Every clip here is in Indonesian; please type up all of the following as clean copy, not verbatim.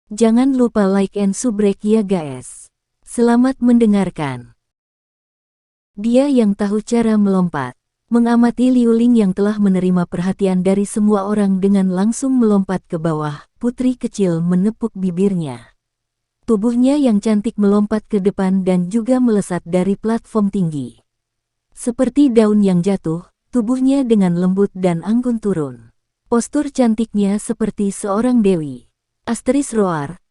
Jangan lupa like and subrek ya guys. Selamat mendengarkan. Dia yang tahu cara melompat. Mengamati Liu Ling yang telah menerima perhatian dari semua orang dengan langsung melompat ke bawah, putri kecil menepuk bibirnya. Tubuhnya yang cantik melompat ke depan dan juga melesat dari platform tinggi. Seperti daun yang jatuh, tubuhnya dengan lembut dan anggun turun. Postur cantiknya seperti seorang dewi. Roar,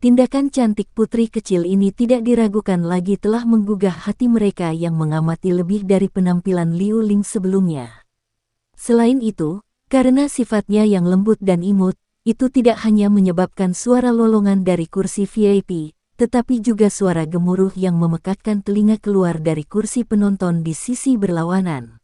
tindakan cantik putri kecil ini tidak diragukan lagi telah menggugah hati mereka yang mengamati lebih dari penampilan Liu Ling sebelumnya. Selain itu, karena sifatnya yang lembut dan imut, itu tidak hanya menyebabkan suara lolongan dari kursi VIP, tetapi juga suara gemuruh yang memekakkan telinga keluar dari kursi penonton di sisi berlawanan.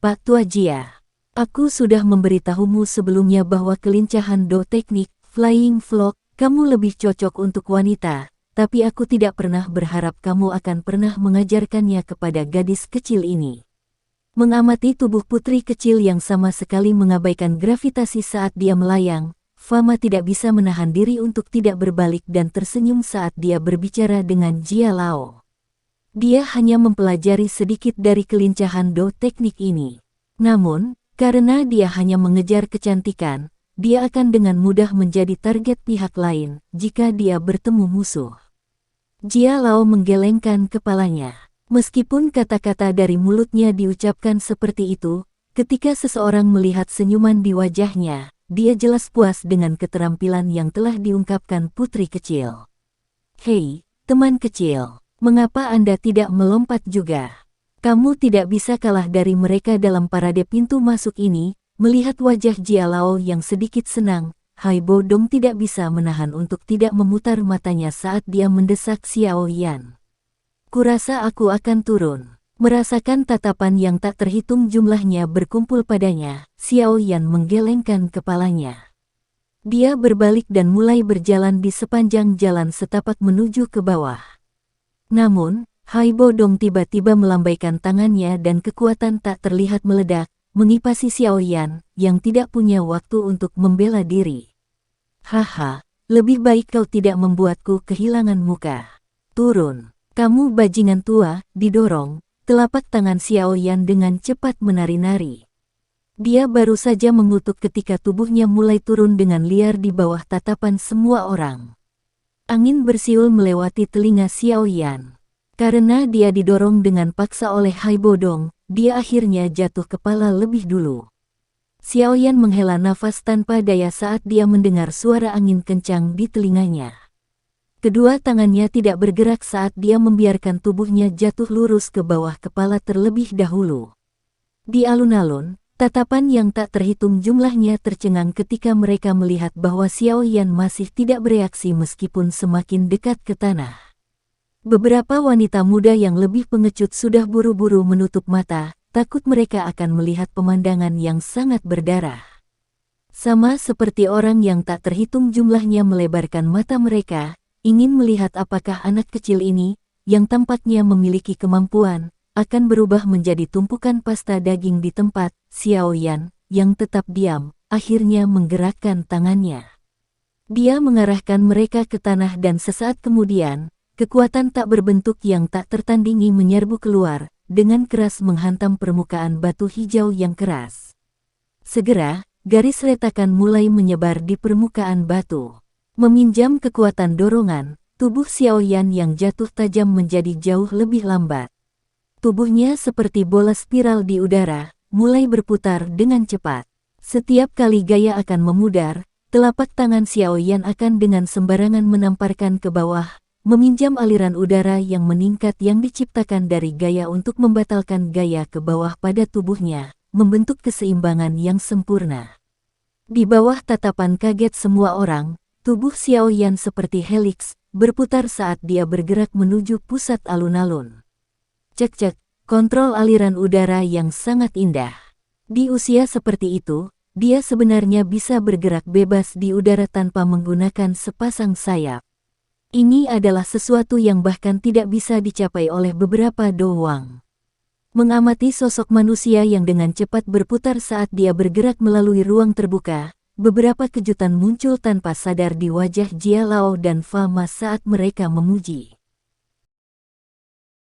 Pak Tua Jia. Aku sudah memberitahumu sebelumnya bahwa kelincahan do teknik, flying vlog, kamu lebih cocok untuk wanita, tapi aku tidak pernah berharap kamu akan pernah mengajarkannya kepada gadis kecil ini. Mengamati tubuh putri kecil yang sama sekali mengabaikan gravitasi saat dia melayang, Fama tidak bisa menahan diri untuk tidak berbalik dan tersenyum saat dia berbicara dengan Jia Lao. Dia hanya mempelajari sedikit dari kelincahan do teknik ini. Namun, karena dia hanya mengejar kecantikan, dia akan dengan mudah menjadi target pihak lain jika dia bertemu musuh. Jia Lao menggelengkan kepalanya. Meskipun kata-kata dari mulutnya diucapkan seperti itu, ketika seseorang melihat senyuman di wajahnya, dia jelas puas dengan keterampilan yang telah diungkapkan putri kecil. Hei, teman kecil, mengapa Anda tidak melompat juga? Kamu tidak bisa kalah dari mereka dalam parade pintu masuk ini. Melihat wajah Jia Lao yang sedikit senang, Hai Bo Dong tidak bisa menahan untuk tidak memutar matanya saat dia mendesak Xiao Yan. Kurasa aku akan turun. Merasakan tatapan yang tak terhitung jumlahnya berkumpul padanya, Xiao Yan menggelengkan kepalanya. Dia berbalik dan mulai berjalan di sepanjang jalan setapak menuju ke bawah. Namun, Hai Bo Dong tiba-tiba melambaikan tangannya dan kekuatan tak terlihat meledak, mengipasi Xiao Yan, yang tidak punya waktu untuk membela diri. Haha, lebih baik kau tidak membuatku kehilangan muka. Turun, kamu bajingan tua, didorong, telapak tangan Xiao Yan dengan cepat menari-nari. Dia baru saja mengutuk ketika tubuhnya mulai turun dengan liar di bawah tatapan semua orang. Angin bersiul melewati telinga Xiao Yan. Karena dia didorong dengan paksa oleh Hai Bo Dong, dia akhirnya jatuh kepala lebih dulu. Xiao Yan menghela nafas tanpa daya saat dia mendengar suara angin kencang di telinganya. Kedua tangannya tidak bergerak saat dia membiarkan tubuhnya jatuh lurus ke bawah kepala terlebih dahulu. Di alun-alun, tatapan yang tak terhitung jumlahnya tercengang ketika mereka melihat bahwa Xiao Yan masih tidak bereaksi meskipun semakin dekat ke tanah. Beberapa wanita muda yang lebih pengecut sudah buru-buru menutup mata, takut mereka akan melihat pemandangan yang sangat berdarah. Sama seperti orang yang tak terhitung jumlahnya melebarkan mata mereka, ingin melihat apakah anak kecil ini, yang tampaknya memiliki kemampuan, akan berubah menjadi tumpukan pasta daging di tempat. Xiao Yan, yang tetap diam, akhirnya menggerakkan tangannya. Dia mengarahkan mereka ke tanah dan sesaat kemudian, kekuatan tak berbentuk yang tak tertandingi menyerbu keluar, dengan keras menghantam permukaan batu hijau yang keras. Segera, garis retakan mulai menyebar di permukaan batu. Meminjam kekuatan dorongan, tubuh Xiao Yan yang jatuh tajam menjadi jauh lebih lambat. Tubuhnya seperti bola spiral di udara, mulai berputar dengan cepat. Setiap kali gaya akan memudar, telapak tangan Xiao Yan akan dengan sembarangan menamparkan ke bawah, meminjam aliran udara yang meningkat yang diciptakan dari gaya untuk membatalkan gaya ke bawah pada tubuhnya, membentuk keseimbangan yang sempurna. Di bawah tatapan kaget semua orang, tubuh Xiao Yan seperti heliks, berputar saat dia bergerak menuju pusat alun-alun. Cek-cek, kontrol aliran udara yang sangat indah. Di usia seperti itu, dia sebenarnya bisa bergerak bebas di udara tanpa menggunakan sepasang sayap. Ini adalah sesuatu yang bahkan tidak bisa dicapai oleh beberapa doang. Mengamati sosok manusia yang dengan cepat berputar saat dia bergerak melalui ruang terbuka, Beberapa kejutan muncul tanpa sadar di wajah Jia Lao dan Fama saat mereka memuji.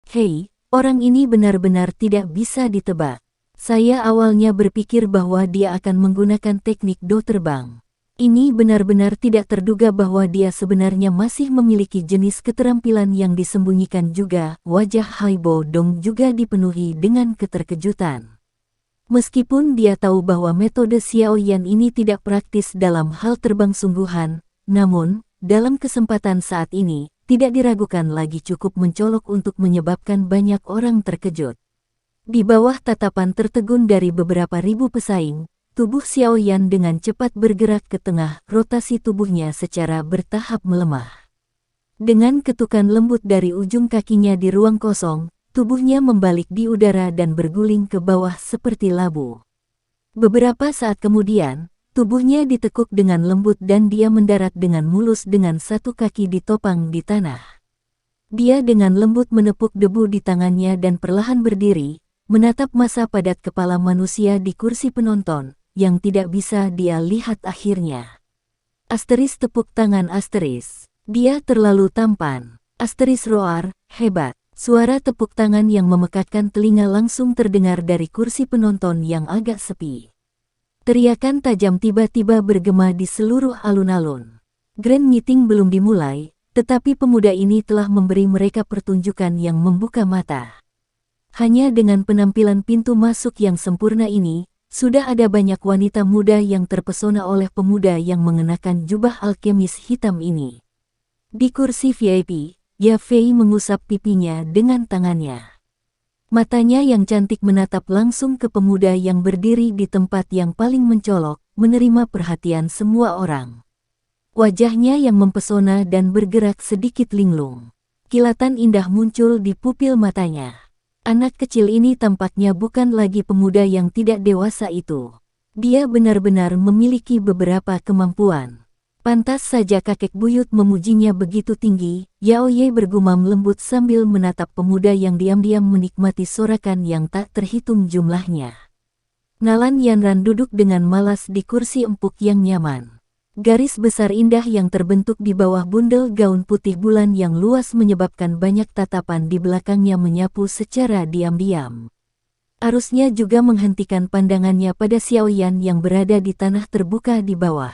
Hei, orang ini benar-benar tidak bisa ditebak. Saya awalnya berpikir bahwa dia akan menggunakan teknik do terbang. Ini benar-benar tidak terduga bahwa dia sebenarnya masih memiliki jenis keterampilan yang disembunyikan juga. Wajah Haibo Dong juga dipenuhi dengan keterkejutan. Meskipun dia tahu bahwa metode Xiao Yan ini tidak praktis dalam hal terbang sungguhan, namun, dalam kesempatan saat ini, tidak diragukan lagi cukup mencolok untuk menyebabkan banyak orang terkejut. Di bawah tatapan tertegun dari beberapa ribu pesaing, tubuh Xiao Yan dengan cepat bergerak ke tengah, rotasi tubuhnya secara bertahap melemah. Dengan ketukan lembut dari ujung kakinya di ruang kosong, tubuhnya membalik di udara dan berguling ke bawah seperti labu. Beberapa saat kemudian, tubuhnya ditekuk dengan lembut dan dia mendarat dengan mulus dengan satu kaki ditopang di tanah. Dia dengan lembut menepuk debu di tangannya dan perlahan berdiri, menatap masa padat kepala manusia di kursi penonton, yang tidak bisa dia lihat akhirnya. Asteris tepuk tangan asteris. Dia terlalu tampan. Asteris roar, hebat. Suara tepuk tangan yang memekakkan telinga langsung terdengar dari kursi penonton yang agak sepi. Teriakan tajam tiba-tiba bergema di seluruh alun-alun. Grand Meeting belum dimulai, tetapi pemuda ini telah memberi mereka pertunjukan yang membuka mata. Hanya dengan penampilan pintu masuk yang sempurna ini, sudah ada banyak wanita muda yang terpesona oleh pemuda yang mengenakan jubah alkemis hitam ini. Di kursi VIP, Ya Fei mengusap pipinya dengan tangannya. Matanya yang cantik menatap langsung ke pemuda yang berdiri di tempat yang paling mencolok, menerima perhatian semua orang. Wajahnya yang mempesona dan bergerak sedikit linglung. Kilatan indah muncul di pupil matanya. Anak kecil ini tampaknya bukan lagi pemuda yang tidak dewasa itu. Dia benar-benar memiliki beberapa kemampuan. Pantas saja kakek buyut memujinya begitu tinggi. Yao Ye bergumam lembut sambil menatap pemuda yang diam-diam menikmati sorakan yang tak terhitung jumlahnya. Nalan Yanran duduk dengan malas di kursi empuk yang nyaman. Garis besar indah yang terbentuk di bawah bundel gaun putih bulan yang luas menyebabkan banyak tatapan di belakangnya menyapu secara diam-diam. Arusnya juga menghentikan pandangannya pada Xiao Yan yang berada di tanah terbuka di bawah.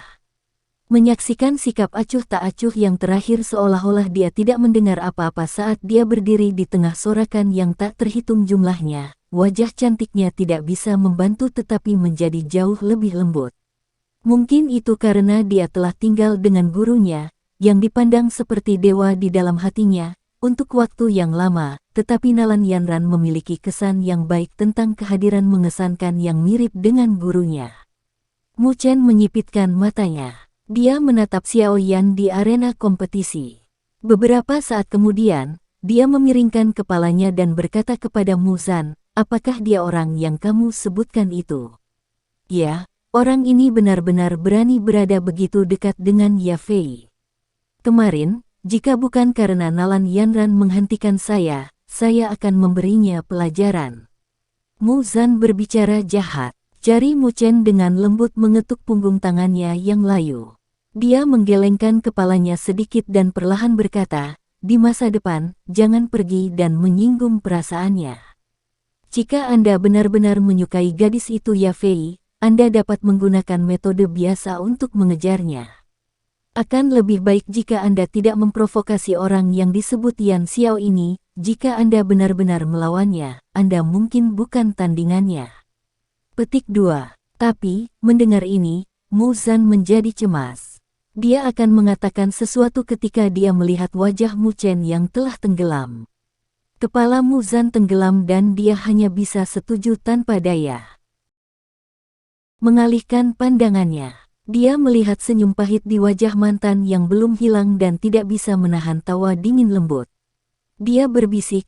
Menyaksikan sikap acuh tak acuh yang terakhir seolah-olah dia tidak mendengar apa-apa saat dia berdiri di tengah sorakan yang tak terhitung jumlahnya, wajah cantiknya tidak bisa membantu tetapi menjadi jauh lebih lembut. Mungkin itu karena dia telah tinggal dengan gurunya, yang dipandang seperti dewa di dalam hatinya, untuk waktu yang lama, tetapi Nalan Yanran memiliki kesan yang baik tentang kehadiran mengesankan yang mirip dengan gurunya. Mu Chen menyipitkan matanya. Dia menatap Xiao Yan di arena kompetisi. Beberapa saat kemudian, dia memiringkan kepalanya dan berkata kepada Mu Zan, apakah dia orang yang kamu sebutkan itu? Ya. Orang ini benar-benar berani berada begitu dekat dengan Ya Fei. Kemarin, jika bukan karena Nalan Yanran menghentikan saya akan memberinya pelajaran. Mu Zan berbicara jahat. Jari Mu Chen dengan lembut mengetuk punggung tangannya yang layu. Dia menggelengkan kepalanya sedikit dan perlahan berkata, di masa depan, jangan pergi dan menyinggung perasaannya. Jika Anda benar-benar menyukai gadis itu Ya Fei, Anda dapat menggunakan metode biasa untuk mengejarnya. Akan lebih baik jika Anda tidak memprovokasi orang yang disebut Yan Xiao ini. Jika Anda benar-benar melawannya, Anda mungkin bukan tandingannya. Petik 2. Tapi, mendengar ini, Mu Zan menjadi cemas. Dia akan mengatakan sesuatu ketika dia melihat wajah Mu Chen yang telah tenggelam. Kepala Mu Zan tenggelam dan dia hanya bisa setuju tanpa daya. Mengalihkan pandangannya, dia melihat senyum pahit di wajah mantan yang belum hilang dan tidak bisa menahan tawa dingin lembut. Dia berbisik,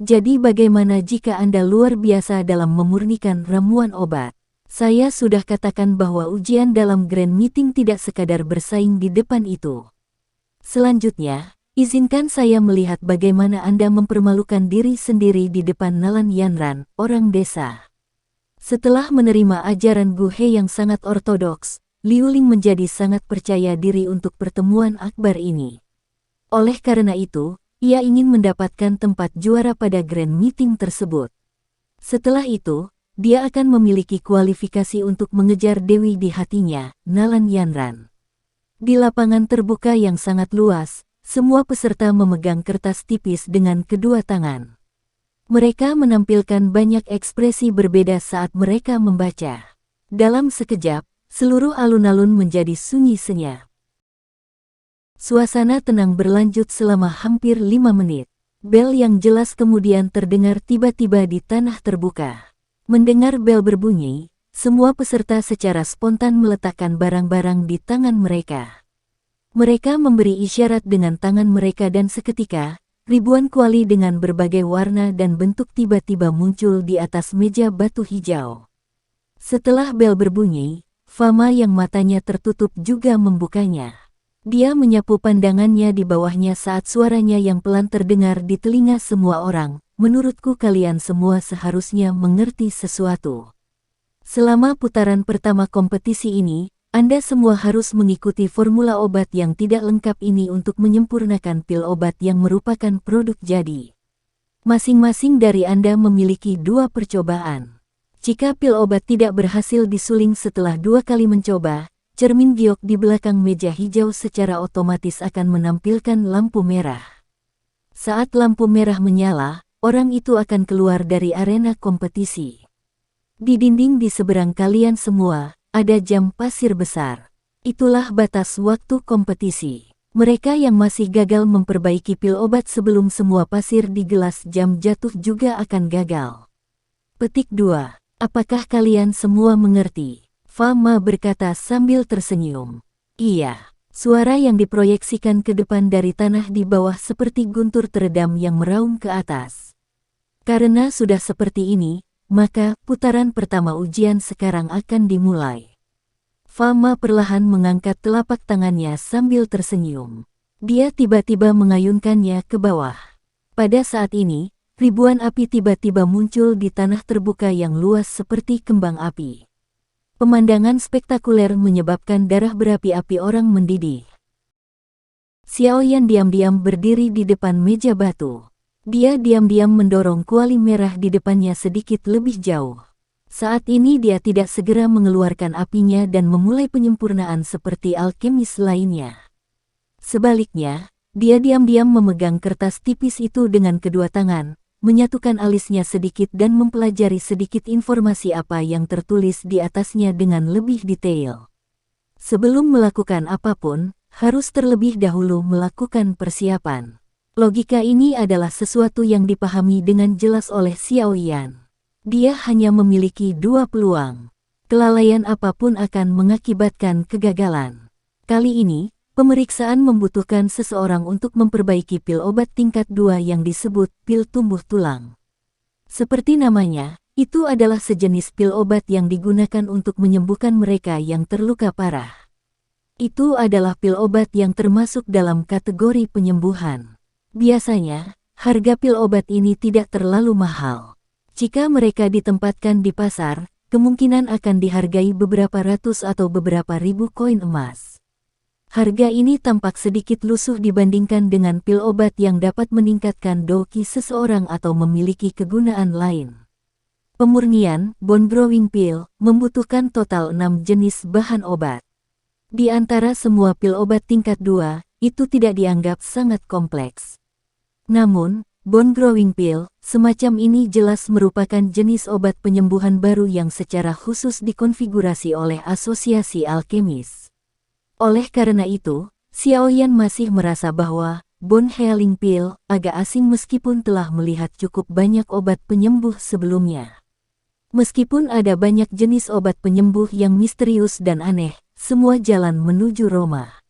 jadi bagaimana jika Anda luar biasa dalam memurnikan ramuan obat? Saya sudah katakan bahwa ujian dalam Grand Meeting tidak sekadar bersaing di depan itu. Selanjutnya, izinkan saya melihat bagaimana Anda mempermalukan diri sendiri di depan Nalan Yanran, orang desa. Setelah menerima ajaran Gu He yang sangat ortodoks, Liu Ling menjadi sangat percaya diri untuk pertemuan akbar ini. Oleh karena itu, ia ingin mendapatkan tempat juara pada Grand Meeting tersebut. Setelah itu, dia akan memiliki kualifikasi untuk mengejar dewi di hatinya, Nalan Yanran. Di lapangan terbuka yang sangat luas, semua peserta memegang kertas tipis dengan kedua tangan. Mereka menampilkan banyak ekspresi berbeda saat mereka membaca. Dalam sekejap, seluruh alun-alun menjadi sunyi senyap. Suasana tenang berlanjut selama hampir 5 menit. Bel yang jelas kemudian terdengar tiba-tiba di tanah terbuka. Mendengar bel berbunyi, semua peserta secara spontan meletakkan barang-barang di tangan mereka. Mereka memberi isyarat dengan tangan mereka dan seketika, ribuan kuali dengan berbagai warna dan bentuk tiba-tiba muncul di atas meja batu hijau. Setelah bel berbunyi, Fama yang matanya tertutup juga membukanya. Dia menyapu pandangannya di bawahnya saat suaranya yang pelan terdengar di telinga semua orang. Menurutku kalian semua seharusnya mengerti sesuatu. Selama putaran pertama kompetisi ini, Anda semua harus mengikuti formula obat yang tidak lengkap ini untuk menyempurnakan pil obat yang merupakan produk jadi. Masing-masing dari Anda memiliki 2 percobaan. Jika pil obat tidak berhasil disuling setelah 2 kali mencoba, cermin giok di belakang meja hijau secara otomatis akan menampilkan lampu merah. Saat lampu merah menyala, orang itu akan keluar dari arena kompetisi. Di dinding di seberang kalian semua, ada jam pasir besar. Itulah batas waktu kompetisi. Mereka yang masih gagal memperbaiki pil obat sebelum semua pasir di gelas jam jatuh juga akan gagal. Petik 2. Apakah kalian semua mengerti? Fama berkata sambil tersenyum. Iya. Suara yang diproyeksikan ke depan dari tanah di bawah seperti guntur teredam yang meraung ke atas. Karena sudah seperti ini, maka putaran pertama ujian sekarang akan dimulai. Fama perlahan mengangkat telapak tangannya sambil tersenyum. Dia tiba-tiba mengayunkannya ke bawah. Pada saat ini, ribuan api tiba-tiba muncul di tanah terbuka yang luas seperti kembang api. Pemandangan spektakuler menyebabkan darah berapi-api orang mendidih. Xiaoyan diam-diam berdiri di depan meja batu. Dia diam-diam mendorong kuali merah di depannya sedikit lebih jauh. Saat ini dia tidak segera mengeluarkan apinya dan memulai penyempurnaan seperti alkemis lainnya. Sebaliknya, dia diam-diam memegang kertas tipis itu dengan kedua tangan, menyatukan alisnya sedikit dan mempelajari sedikit informasi apa yang tertulis di atasnya dengan lebih detail. Sebelum melakukan apapun, harus terlebih dahulu melakukan persiapan. Logika ini adalah sesuatu yang dipahami dengan jelas oleh Xiaoyan. Dia hanya memiliki 2 peluang. Kelalaian apapun akan mengakibatkan kegagalan. Kali ini, pemeriksaan membutuhkan seseorang untuk memperbaiki pil obat tingkat 2 yang disebut pil tumbuh tulang. Seperti namanya, itu adalah sejenis pil obat yang digunakan untuk menyembuhkan mereka yang terluka parah. Itu adalah pil obat yang termasuk dalam kategori penyembuhan. Biasanya, harga pil obat ini tidak terlalu mahal. Jika mereka ditempatkan di pasar, kemungkinan akan dihargai beberapa ratus atau beberapa ribu koin emas. Harga ini tampak sedikit lusuh dibandingkan dengan pil obat yang dapat meningkatkan doki seseorang atau memiliki kegunaan lain. Pemurnian, bone growing pill, membutuhkan total 6 jenis bahan obat. Di antara semua pil obat tingkat 2, itu tidak dianggap sangat kompleks. Namun, bone growing pill, semacam ini jelas merupakan jenis obat penyembuhan baru yang secara khusus dikonfigurasi oleh asosiasi alkemis. Oleh karena itu, Xiaoyan masih merasa bahwa bone healing pill agak asing meskipun telah melihat cukup banyak obat penyembuh sebelumnya. Meskipun ada banyak jenis obat penyembuh yang misterius dan aneh, semua jalan menuju Roma.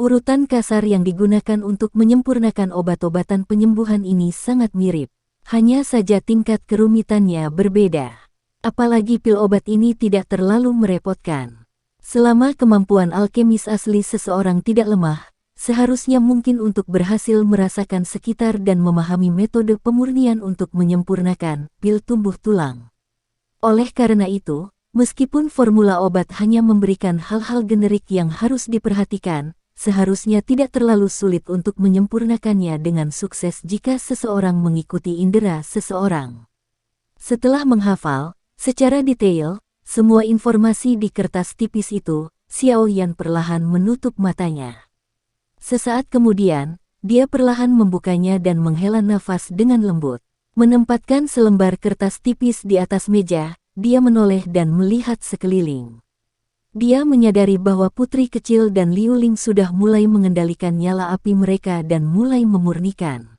Urutan kasar yang digunakan untuk menyempurnakan obat-obatan penyembuhan ini sangat mirip. Hanya saja tingkat kerumitannya berbeda. Apalagi pil obat ini tidak terlalu merepotkan. Selama kemampuan alkemis asli seseorang tidak lemah, seharusnya mungkin untuk berhasil merasakan sekitar dan memahami metode pemurnian untuk menyempurnakan pil tumbuh tulang. Oleh karena itu, Meskipun formula obat hanya memberikan hal-hal generik yang harus diperhatikan, seharusnya tidak terlalu sulit untuk menyempurnakannya dengan sukses jika seseorang mengikuti indera seseorang. Setelah menghafal, secara detail, semua informasi di kertas tipis itu, Xiao Yan perlahan menutup matanya. Sesaat kemudian, dia perlahan membukanya dan menghela nafas dengan lembut. Menempatkan selembar kertas tipis di atas meja, dia menoleh dan melihat sekeliling. Dia menyadari bahwa putri kecil dan Liu Ling sudah mulai mengendalikan nyala api mereka dan mulai memurnikan.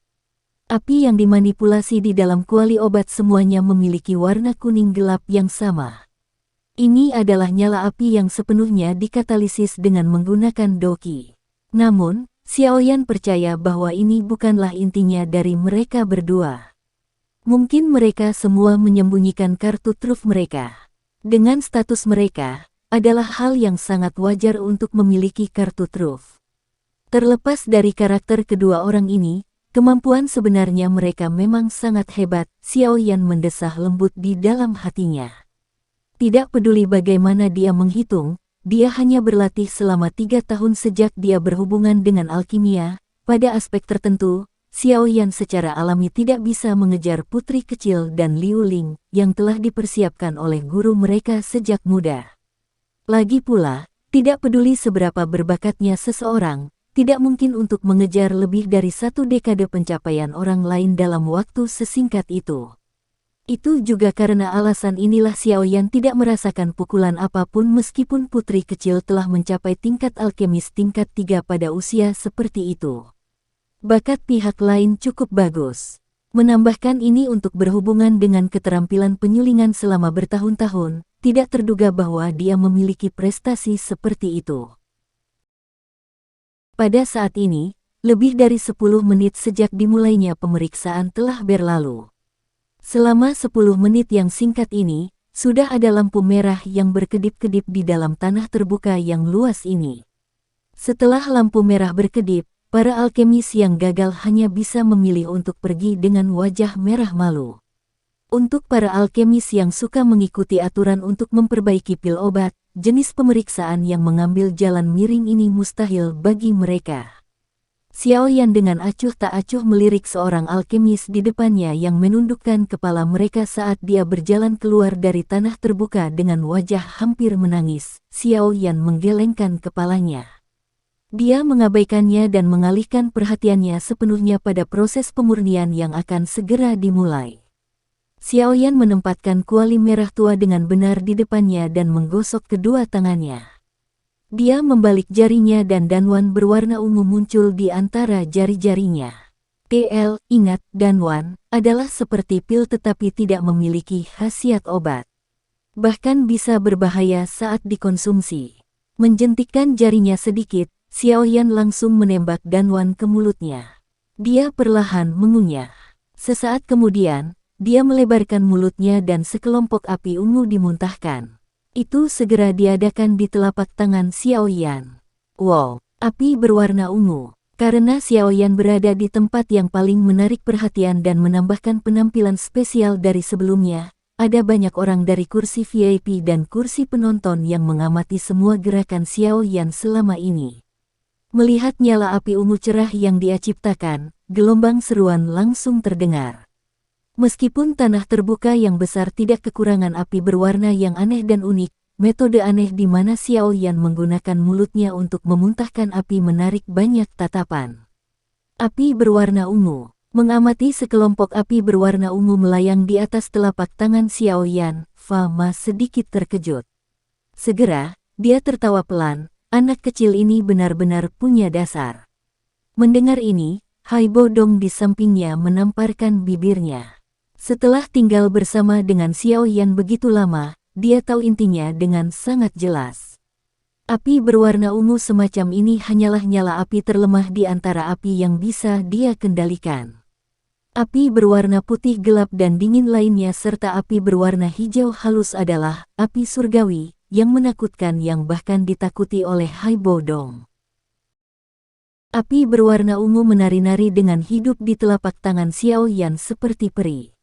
Api yang dimanipulasi di dalam kuali obat semuanya memiliki warna kuning gelap yang sama. Ini adalah nyala api yang sepenuhnya dikatalisis dengan menggunakan doki. Namun, Xiao Yan percaya bahwa ini bukanlah intinya dari mereka berdua. Mungkin mereka semua menyembunyikan kartu truf mereka. Dengan status mereka, adalah hal yang sangat wajar untuk memiliki kartu truf. Terlepas dari karakter kedua orang ini, kemampuan sebenarnya mereka memang sangat hebat, Xiao Yan mendesah lembut di dalam hatinya. Tidak peduli bagaimana dia menghitung, dia hanya berlatih selama 3 tahun sejak dia berhubungan dengan alkimia. Pada aspek tertentu, Xiao Yan secara alami tidak bisa mengejar putri kecil dan Liu Ling yang telah dipersiapkan oleh guru mereka sejak muda. Lagi pula, tidak peduli seberapa berbakatnya seseorang, tidak mungkin untuk mengejar lebih dari 1 dekade pencapaian orang lain dalam waktu sesingkat itu. Itu juga karena alasan inilah Xiao Yan tidak merasakan pukulan apapun meskipun putri kecil telah mencapai tingkat alkemis tingkat 3 pada usia seperti itu. Bakat pihak lain cukup bagus. Menambahkan ini untuk berhubungan dengan keterampilan penyulingan selama bertahun-tahun, tidak terduga bahwa dia memiliki prestasi seperti itu. Pada saat ini, lebih dari 10 menit sejak dimulainya pemeriksaan telah berlalu. Selama 10 menit yang singkat ini, sudah ada lampu merah yang berkedip-kedip di dalam tanah terbuka yang luas ini. Setelah lampu merah berkedip, para alkemis yang gagal hanya bisa memilih untuk pergi dengan wajah merah malu. Untuk para alkemis yang suka mengikuti aturan untuk memperbaiki pil obat, jenis pemeriksaan yang mengambil jalan miring ini mustahil bagi mereka. Xiao Yan dengan acuh tak acuh melirik seorang alkemis di depannya yang menundukkan kepala mereka saat dia berjalan keluar dari tanah terbuka dengan wajah hampir menangis. Xiao Yan menggelengkan kepalanya. Dia mengabaikannya dan mengalihkan perhatiannya sepenuhnya pada proses pemurnian yang akan segera dimulai. Xiao Yan menempatkan kuali merah tua dengan benar di depannya dan menggosok kedua tangannya. Dia membalik jarinya dan danwan berwarna ungu muncul di antara jari-jarinya. Ingat, danwan adalah seperti pil tetapi tidak memiliki khasiat obat. Bahkan bisa berbahaya saat dikonsumsi. Menjentikkan jarinya sedikit, Xiao Yan langsung menembak danwan ke mulutnya. Dia perlahan mengunyah. Sesaat kemudian, dia melebarkan mulutnya dan sekelompok api ungu dimuntahkan. Itu segera diadakan di telapak tangan Xiao Yan. Wow, api berwarna ungu. Karena Xiao Yan berada di tempat yang paling menarik perhatian dan menambahkan penampilan spesial dari sebelumnya, ada banyak orang dari kursi VIP dan kursi penonton yang mengamati semua gerakan Xiao Yan selama ini. Melihat nyala api ungu cerah yang dia ciptakan, gelombang seruan langsung terdengar. Meskipun tanah terbuka yang besar tidak kekurangan api berwarna yang aneh dan unik, metode aneh di mana Xiao Yan menggunakan mulutnya untuk memuntahkan api menarik banyak tatapan. Api berwarna ungu. Mengamati sekelompok api berwarna ungu melayang di atas telapak tangan Xiao Yan, Fama sedikit terkejut. Segera, dia tertawa pelan. Anak kecil ini benar-benar punya dasar. Mendengar ini, Haibo Dong di sampingnya menamparkan bibirnya. Setelah tinggal bersama dengan Xiao Yan begitu lama, dia tahu intinya dengan sangat jelas. Api berwarna ungu semacam ini hanyalah nyala api terlemah di antara api yang bisa dia kendalikan. Api berwarna putih gelap dan dingin lainnya serta api berwarna hijau halus adalah api surgawi, yang menakutkan yang bahkan ditakuti oleh Haibo Dong. Api berwarna ungu menari-nari dengan hidup di telapak tangan Xiao Yan seperti peri.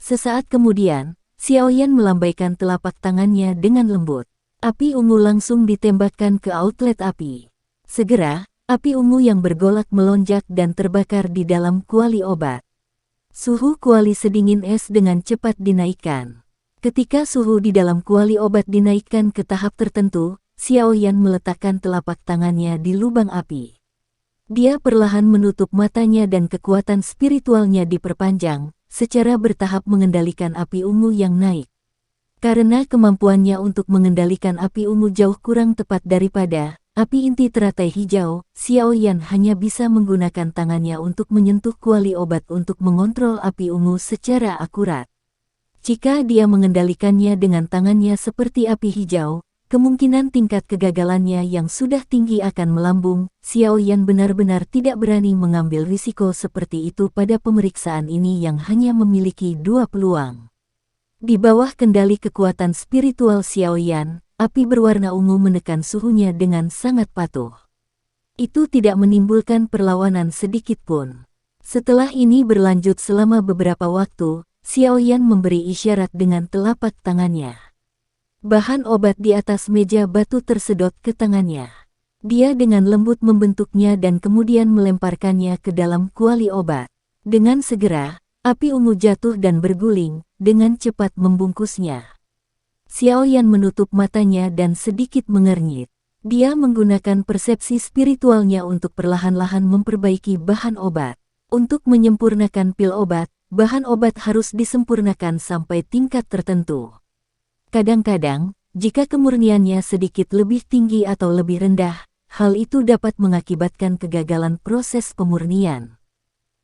Sesaat kemudian, Xiaoyan melambaikan telapak tangannya dengan lembut. Api ungu langsung ditembakkan ke outlet api. Segera, api ungu yang bergolak melonjak dan terbakar di dalam kuali obat. Suhu kuali sedingin es dengan cepat dinaikkan. Ketika suhu di dalam kuali obat dinaikkan ke tahap tertentu, Xiaoyan meletakkan telapak tangannya di lubang api. Dia perlahan menutup matanya dan kekuatan spiritualnya diperpanjang, secara bertahap mengendalikan api ungu yang naik. Karena kemampuannya untuk mengendalikan api ungu jauh kurang tepat daripada api inti teratai hijau, Xiaoyan hanya bisa menggunakan tangannya untuk menyentuh kuali obat untuk mengontrol api ungu secara akurat. Jika dia mengendalikannya dengan tangannya seperti api hijau, kemungkinan tingkat kegagalannya yang sudah tinggi akan melambung. Xiaoyan benar-benar tidak berani mengambil risiko seperti itu pada pemeriksaan ini yang hanya memiliki 2 peluang. Di bawah kendali kekuatan spiritual Xiaoyan, api berwarna ungu menekan suhunya dengan sangat patuh. Itu tidak menimbulkan perlawanan sedikit pun. Setelah ini berlanjut selama beberapa waktu, Xiaoyan memberi isyarat dengan telapak tangannya. Bahan obat di atas meja batu tersedot ke tangannya. Dia dengan lembut membentuknya dan kemudian melemparkannya ke dalam kuali obat. Dengan segera, api ungu jatuh dan berguling, dengan cepat membungkusnya. Xiaoyan menutup matanya dan sedikit mengernyit. Dia menggunakan persepsi spiritualnya untuk perlahan-lahan memperbaiki bahan obat. Untuk menyempurnakan pil obat, bahan obat harus disempurnakan sampai tingkat tertentu. Kadang-kadang, jika kemurniannya sedikit lebih tinggi atau lebih rendah, hal itu dapat mengakibatkan kegagalan proses pemurnian.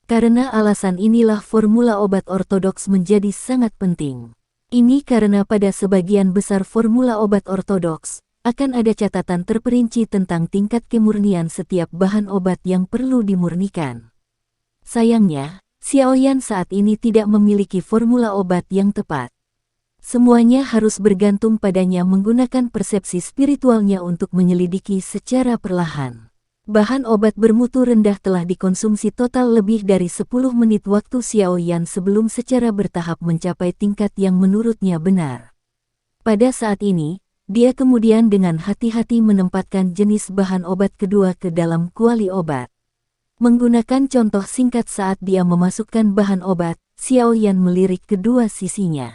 Karena alasan inilah formula obat ortodoks menjadi sangat penting. Ini karena pada sebagian besar formula obat ortodoks, akan ada catatan terperinci tentang tingkat kemurnian setiap bahan obat yang perlu dimurnikan. Sayangnya, Xiaoyan saat ini tidak memiliki formula obat yang tepat. Semuanya harus bergantung padanya menggunakan persepsi spiritualnya untuk menyelidiki secara perlahan. Bahan obat bermutu rendah telah dikonsumsi total lebih dari 10 menit waktu Xiaoyan sebelum secara bertahap mencapai tingkat yang menurutnya benar. Pada saat ini, dia kemudian dengan hati-hati menempatkan jenis bahan obat kedua ke dalam kuali obat. Menggunakan contoh singkat saat dia memasukkan bahan obat, Xiaoyan melirik kedua sisinya.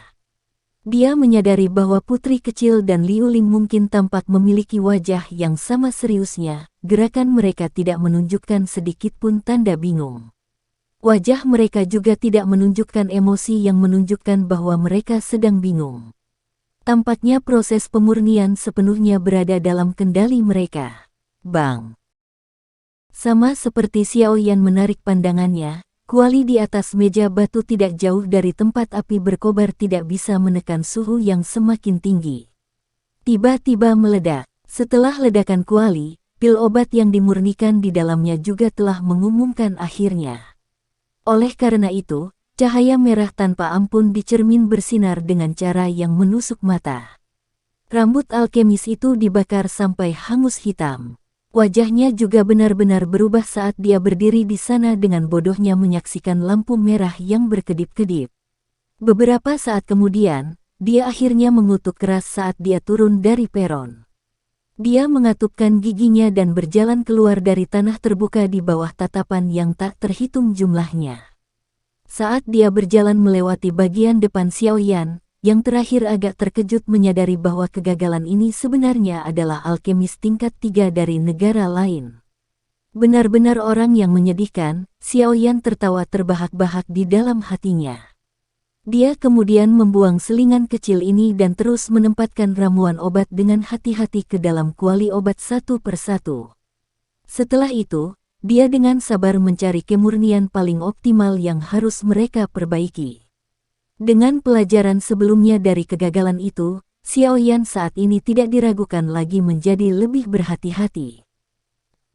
Dia menyadari bahwa putri kecil dan Liu Ling mungkin tampak memiliki wajah yang sama seriusnya, gerakan mereka tidak menunjukkan sedikit pun tanda bingung. Wajah mereka juga tidak menunjukkan emosi yang menunjukkan bahwa mereka sedang bingung. Tampaknya proses pemurnian sepenuhnya berada dalam kendali mereka. Bang! Sama seperti Xiaoyan menarik pandangannya, kuali di atas meja batu tidak jauh dari tempat api berkobar tidak bisa menekan suhu yang semakin tinggi. Tiba-tiba meledak. Setelah ledakan kuali, pil obat yang dimurnikan di dalamnya juga telah mengumumkan akhirnya. Oleh karena itu, cahaya merah tanpa ampun di cermin bersinar dengan cara yang menusuk mata. Rambut alkemis itu dibakar sampai hangus hitam. Wajahnya juga benar-benar berubah saat dia berdiri di sana dengan bodohnya menyaksikan lampu merah yang berkedip-kedip. Beberapa saat kemudian, dia akhirnya mengutuk keras saat dia turun dari peron. Dia mengatupkan giginya dan berjalan keluar dari tanah terbuka di bawah tatapan yang tak terhitung jumlahnya. Saat dia berjalan melewati bagian depan Xiaoyan, yang terakhir agak terkejut menyadari bahwa kegagalan ini sebenarnya adalah alkemis tingkat 3 dari negara lain. Benar-benar orang yang menyedihkan, Xiaoyan tertawa terbahak-bahak di dalam hatinya. Dia kemudian membuang selingan kecil ini dan terus menempatkan ramuan obat dengan hati-hati ke dalam kuali obat satu persatu. Setelah itu, dia dengan sabar mencari kemurnian paling optimal yang harus mereka perbaiki. Dengan pelajaran sebelumnya dari kegagalan itu, Xiaoyan saat ini tidak diragukan lagi menjadi lebih berhati-hati.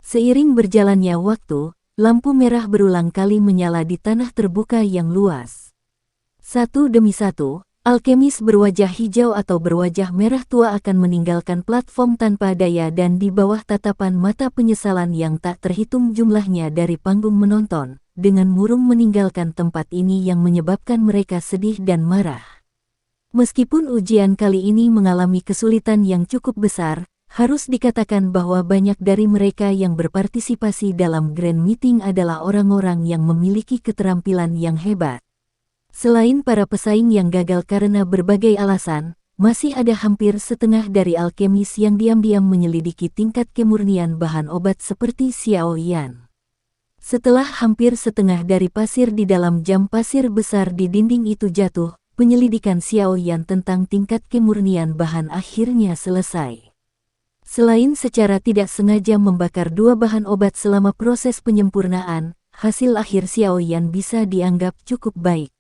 Seiring berjalannya waktu, lampu merah berulang kali menyala di tanah terbuka yang luas. Satu demi satu, alkemis berwajah hijau atau berwajah merah tua akan meninggalkan platform tanpa daya dan di bawah tatapan mata penyesalan yang tak terhitung jumlahnya dari panggung menonton, dengan murung meninggalkan tempat ini yang menyebabkan mereka sedih dan marah. Meskipun ujian kali ini mengalami kesulitan yang cukup besar, harus dikatakan bahwa banyak dari mereka yang berpartisipasi dalam Grand Meeting adalah orang-orang yang memiliki keterampilan yang hebat. Selain para pesaing yang gagal karena berbagai alasan, masih ada hampir setengah dari alkemis yang diam-diam menyelidiki tingkat kemurnian bahan obat seperti Xiao Yan. Setelah hampir setengah dari pasir di dalam jam pasir besar di dinding itu jatuh, penyelidikan Xiao Yan tentang tingkat kemurnian bahan akhirnya selesai. Selain secara tidak sengaja membakar 2 bahan obat selama proses penyempurnaan, hasil akhir Xiao Yan bisa dianggap cukup baik.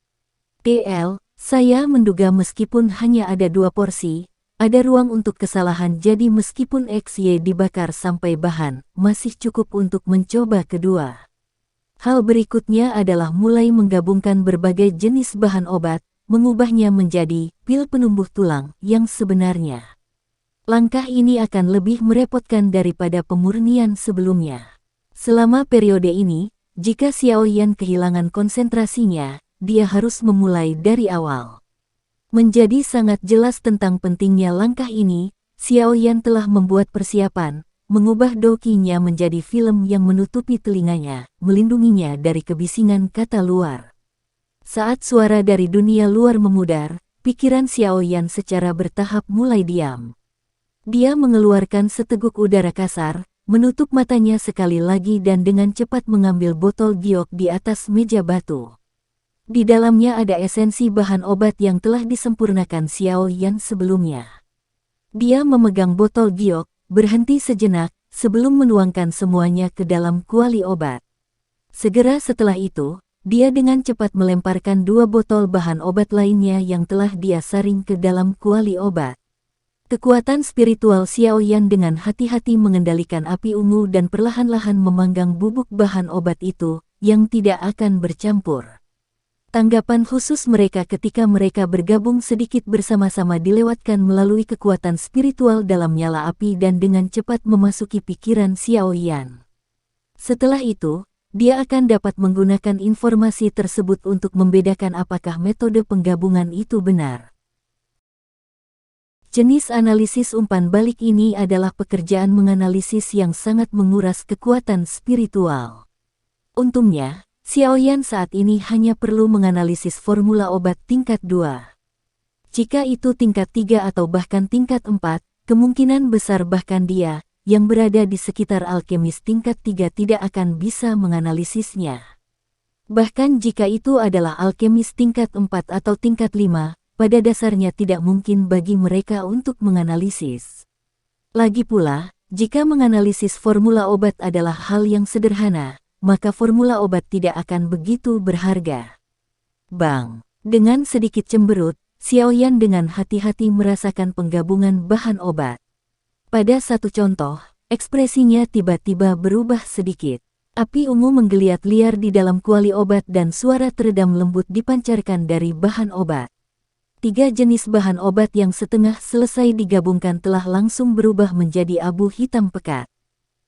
Saya menduga meskipun hanya ada 2 porsi, ada ruang untuk kesalahan, jadi meskipun XY dibakar sampai bahan, masih cukup untuk mencoba kedua. Hal berikutnya adalah mulai menggabungkan berbagai jenis bahan obat, mengubahnya menjadi pil penumbuh tulang yang sebenarnya. Langkah ini akan lebih merepotkan daripada pemurnian sebelumnya. Selama periode ini, jika Xiao Yan kehilangan konsentrasinya, dia harus memulai dari awal. Menjadi sangat jelas tentang pentingnya langkah ini, Xiao Yan telah membuat persiapan, mengubah dokinya menjadi film yang menutupi telinganya, melindunginya dari kebisingan kata luar. Saat suara dari dunia luar memudar, pikiran Xiao Yan secara bertahap mulai diam. Dia mengeluarkan seteguk udara kasar, menutup matanya sekali lagi dan dengan cepat mengambil botol giok di atas meja batu. Di dalamnya ada esensi bahan obat yang telah disempurnakan Xiao Yan sebelumnya. Dia memegang botol giok, berhenti sejenak, sebelum menuangkan semuanya ke dalam kuali obat. Segera setelah itu, dia dengan cepat melemparkan 2 botol bahan obat lainnya yang telah dia saring ke dalam kuali obat. Kekuatan spiritual Xiao Yan dengan hati-hati mengendalikan api ungu dan perlahan-lahan memanggang bubuk bahan obat itu, yang tidak akan bercampur. Tanggapan khusus mereka ketika mereka bergabung sedikit bersama-sama dilewatkan melalui kekuatan spiritual dalam nyala api dan dengan cepat memasuki pikiran Xiao Yan. Setelah itu, dia akan dapat menggunakan informasi tersebut untuk membedakan apakah metode penggabungan itu benar. Jenis analisis umpan balik ini adalah pekerjaan menganalisis yang sangat menguras kekuatan spiritual. Untungnya, Xiao Yan saat ini hanya perlu menganalisis formula obat tingkat 2. Jika itu tingkat 3 atau bahkan tingkat 4, kemungkinan besar bahkan dia, yang berada di sekitar alkemis tingkat 3 tidak akan bisa menganalisisnya. Bahkan jika itu adalah alkemis tingkat 4 atau tingkat 5, pada dasarnya tidak mungkin bagi mereka untuk menganalisis. Lagi pula, jika menganalisis formula obat adalah hal yang sederhana, maka formula obat tidak akan begitu berharga. Bang! Dengan sedikit cemberut, Xiao Yan dengan hati-hati merasakan penggabungan bahan obat. Pada satu contoh, ekspresinya tiba-tiba berubah sedikit. Api ungu menggeliat liar di dalam kuali obat dan suara teredam lembut dipancarkan dari bahan obat. 3 jenis bahan obat yang setengah selesai digabungkan telah langsung berubah menjadi abu hitam pekat.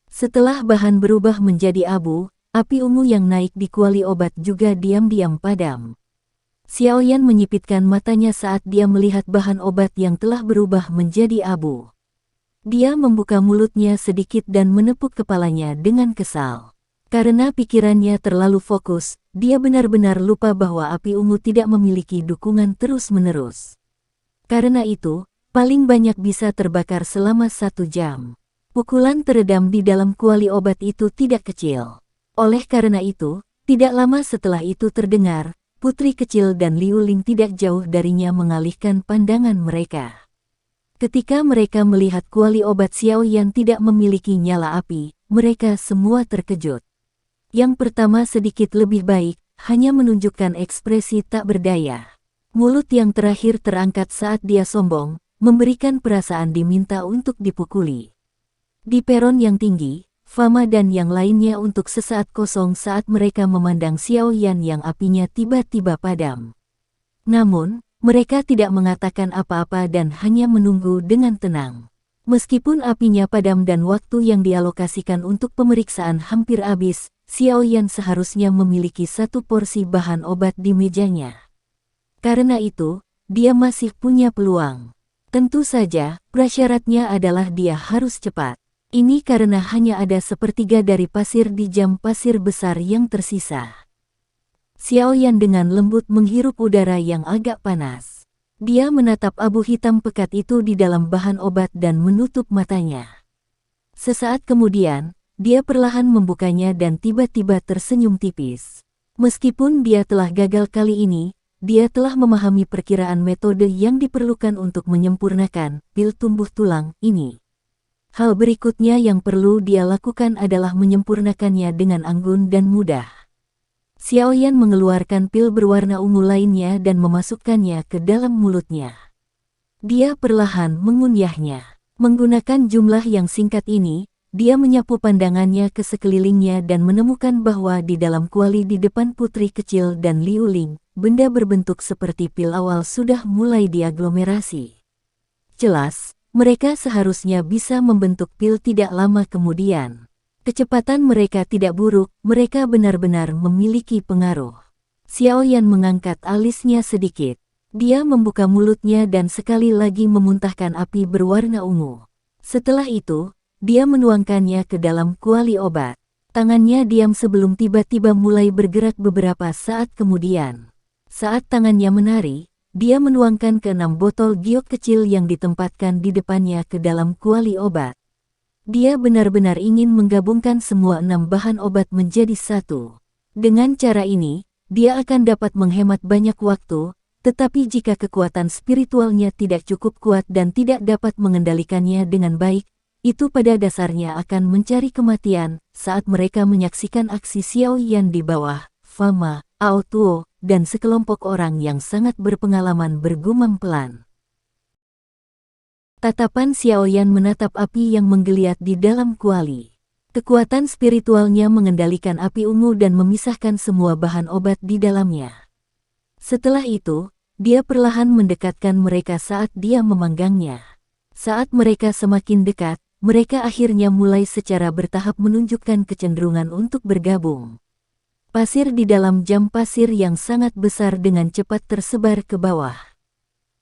Setelah bahan berubah menjadi abu, api ungu yang naik di kuali obat juga diam-diam padam. Xiao Yan menyipitkan matanya saat dia melihat bahan obat yang telah berubah menjadi abu. Dia membuka mulutnya sedikit dan menepuk kepalanya dengan kesal. Karena pikirannya terlalu fokus, dia benar-benar lupa bahwa api ungu tidak memiliki dukungan terus-menerus. Karena itu, paling banyak bisa terbakar selama 1 jam. Pukulan teredam di dalam kuali obat itu tidak kecil. Oleh karena itu, tidak lama setelah itu terdengar, putri kecil dan Liu Ling tidak jauh darinya mengalihkan pandangan mereka. Ketika mereka melihat kuali obat Xiao Yan tidak memiliki nyala api, mereka semua terkejut. Yang pertama sedikit lebih baik, hanya menunjukkan ekspresi tak berdaya. Mulut yang terakhir terangkat saat dia sombong, memberikan perasaan diminta untuk dipukuli. Di peron yang tinggi, Fama dan yang lainnya untuk sesaat kosong saat mereka memandang Xiao Yan yang apinya tiba-tiba padam. Namun, mereka tidak mengatakan apa-apa dan hanya menunggu dengan tenang. Meskipun apinya padam dan waktu yang dialokasikan untuk pemeriksaan hampir habis, Xiao Yan seharusnya memiliki 1 porsi bahan obat di mejanya. Karena itu, dia masih punya peluang. Tentu saja, prasyaratnya adalah dia harus cepat. Ini karena hanya ada sepertiga dari pasir di jam pasir besar yang tersisa. Xiaoyan dengan lembut menghirup udara yang agak panas. Dia menatap abu hitam pekat itu di dalam bahan obat dan menutup matanya. Sesaat kemudian, dia perlahan membukanya dan tiba-tiba tersenyum tipis. Meskipun dia telah gagal kali ini, dia telah memahami perkiraan metode yang diperlukan untuk menyempurnakan pil tumbuh tulang ini. Hal berikutnya yang perlu dia lakukan adalah menyempurnakannya dengan anggun dan mudah. Xiaoyan mengeluarkan pil berwarna ungu lainnya dan memasukkannya ke dalam mulutnya. Dia perlahan mengunyahnya. Menggunakan jumlah yang singkat ini, dia menyapu pandangannya ke sekelilingnya dan menemukan bahwa di dalam kuali di depan putri kecil dan Liu Ling, benda berbentuk seperti pil awal sudah mulai diaglomerasi. Jelas, mereka seharusnya bisa membentuk pil tidak lama kemudian. Kecepatan mereka tidak buruk, mereka benar-benar memiliki pengaruh. Xiaoyan mengangkat alisnya sedikit. Dia membuka mulutnya dan sekali lagi memuntahkan api berwarna ungu. Setelah itu, dia menuangkannya ke dalam kuali obat. Tangannya diam sebelum tiba-tiba mulai bergerak beberapa saat kemudian. Saat tangannya menari, dia menuangkan ke 6 botol giok kecil yang ditempatkan di depannya ke dalam kuali obat. Dia benar-benar ingin menggabungkan semua 6 bahan obat menjadi satu. Dengan cara ini, dia akan dapat menghemat banyak waktu, tetapi jika kekuatan spiritualnya tidak cukup kuat dan tidak dapat mengendalikannya dengan baik, itu pada dasarnya akan mencari kematian saat mereka menyaksikan aksi Xiaoyan di bawah Fama, Ao Tuo, dan sekelompok orang yang sangat berpengalaman bergumam pelan. Tatapan Xiaoyan menatap api yang menggeliat di dalam kuali. Kekuatan spiritualnya mengendalikan api ungu dan memisahkan semua bahan obat di dalamnya. Setelah itu, dia perlahan mendekatkan mereka saat dia memanggangnya. Saat mereka semakin dekat, mereka akhirnya mulai secara bertahap menunjukkan kecenderungan untuk bergabung. Pasir di dalam jam pasir yang sangat besar dengan cepat tersebar ke bawah.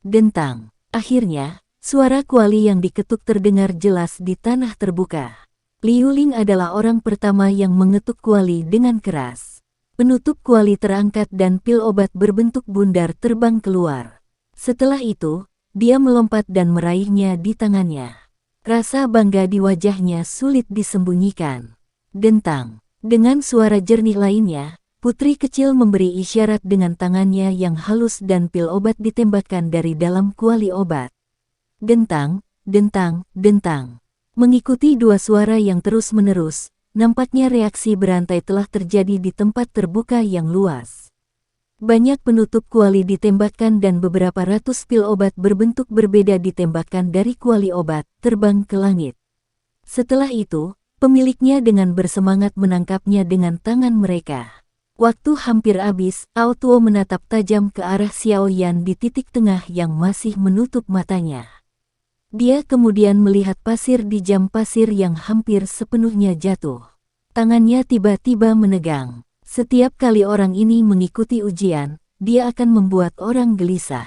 Dentang. Akhirnya, suara kuali yang diketuk terdengar jelas di tanah terbuka. Liu Ling adalah orang pertama yang mengetuk kuali dengan keras. Penutup kuali terangkat dan pil obat berbentuk bundar terbang keluar. Setelah itu, dia melompat dan meraihnya di tangannya. Rasa bangga di wajahnya sulit disembunyikan. Dentang. Dengan suara jernih lainnya, putri kecil memberi isyarat dengan tangannya yang halus dan pil obat ditembakkan dari dalam kuali obat. Dentang, dentang, dentang. Mengikuti dua suara yang terus-menerus, nampaknya reaksi berantai telah terjadi di tempat terbuka yang luas. Banyak penutup kuali ditembakkan dan beberapa ratus pil obat berbentuk berbeda ditembakkan dari kuali obat, terbang ke langit. Setelah itu, pemiliknya dengan bersemangat menangkapnya dengan tangan mereka. Waktu hampir habis, Ao Tuo menatap tajam ke arah Xiaoyan di titik tengah yang masih menutup matanya. Dia kemudian melihat pasir di jam pasir yang hampir sepenuhnya jatuh. Tangannya tiba-tiba menegang. Setiap kali orang ini mengikuti ujian, dia akan membuat orang gelisah.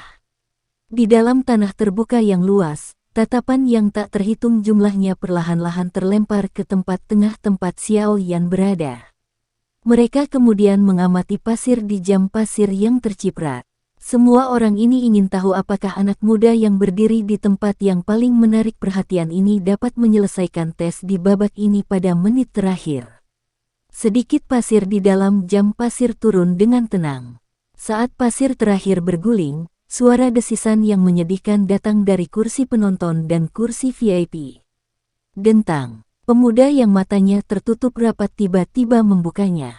Di dalam tanah terbuka yang luas, tatapan yang tak terhitung jumlahnya perlahan-lahan terlempar ke tempat tengah tempat Xiaoyan berada. Mereka kemudian mengamati pasir di jam pasir yang terciprat. Semua orang ini ingin tahu apakah anak muda yang berdiri di tempat yang paling menarik perhatian ini dapat menyelesaikan tes di babak ini pada menit terakhir. Sedikit pasir di dalam jam pasir turun dengan tenang. Saat pasir terakhir berguling, suara desisan yang menyedihkan datang dari kursi penonton dan kursi VIP. Dentang. Pemuda yang matanya tertutup rapat tiba-tiba membukanya.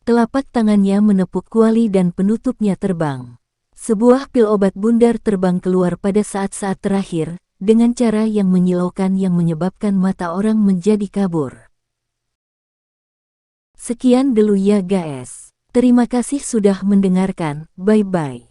Telapak tangannya menepuk kuali dan penutupnya terbang. Sebuah pil obat bundar terbang keluar pada saat-saat terakhir, dengan cara yang menyilaukan yang menyebabkan mata orang menjadi kabur. Sekian dulu ya guys. Terima kasih sudah mendengarkan, bye-bye.